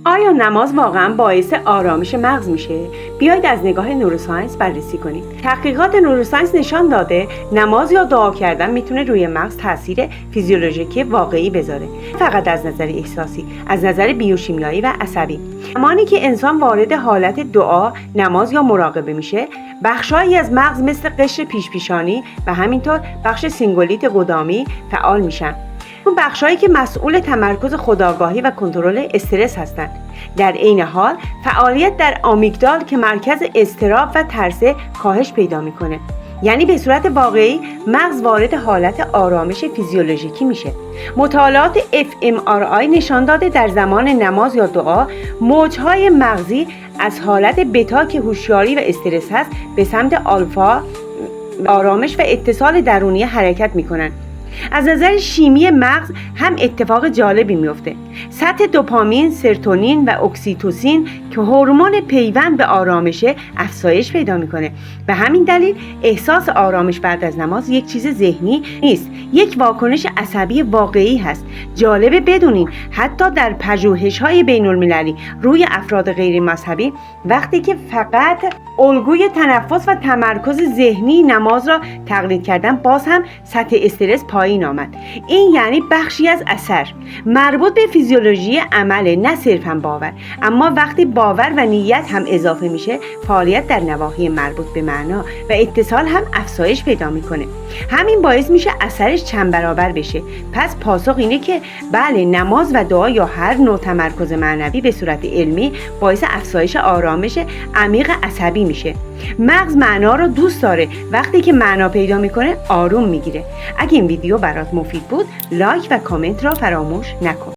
آیا نماز واقعا باعث آرامش مغز میشه؟ بیایید از نگاه نوروساینس بررسی کنیم. تحقیقات نوروساینس نشان داده نماز یا دعا کردن میتونه روی مغز تاثیر فیزیولوژیکی واقعی بذاره، فقط از نظر احساسی، از نظر بیوشیمیایی و عصبی. زمانی که انسان وارد حالت دعا، نماز یا مراقبه میشه، بخشایی از مغز مثل قشر پیشانی و همینطور بخش سینگولیت قدامی فعال میشن. اون بخشایی که مسئول تمرکز خودآگاهی و کنترل استرس هستند. در عین حال فعالیت در آمیگدال که مرکز اضطراب و ترس کاهش پیدا میکنه. یعنی به صورت واقعی مغز وارد حالت آرامش فیزیولوژیکی میشه. مطالعات fMRI نشان داده در زمان نماز یا دعا موجهای مغزی از حالت بتا که هوشیاری و استرس هست به سمت آلفا آرامش و اتصال درونی حرکت میکنن. از نظر شیمی مغز هم اتفاق جالبی میفته. سطح دوپامین، سرتونین و اکسیتوسین که هورمون پیوند به آرامشه افزایش پیدا میکنه. به همین دلیل احساس آرامش بعد از نماز یک چیز ذهنی نیست، یک واکنش عصبی واقعی هست. جالبه بدونین حتی در پژوهش‌های بین‌المللی روی افراد غیر مذهبی وقتی که فقط الگوی تنفس و تمرکز ذهنی نماز را تقلید کردن، باز هم سطح استرس پایین آمد. این یعنی بخشی از اثر مربوط به فیزیولوژی عمله، نه صرفاً باور. اما وقتی باور و نیت هم اضافه میشه، فعالیت در نواحی مربوط به معنا و اتصال هم افزایش پیدا میکنه. همین باعث میشه اثرش چند برابر بشه. پس پاسخ اینه که بله، نماز و دعا یا هر نوع تمرکز معنوی به صورت علمی باعث افزایش آرامش عمیق عصبی میشه. مغز معنا رو دوست داره، وقتی که معنا پیدا میکنه آروم میگیره. اگه این ویدیو برات مفید بود، لایک و کامنت را فراموش نکن.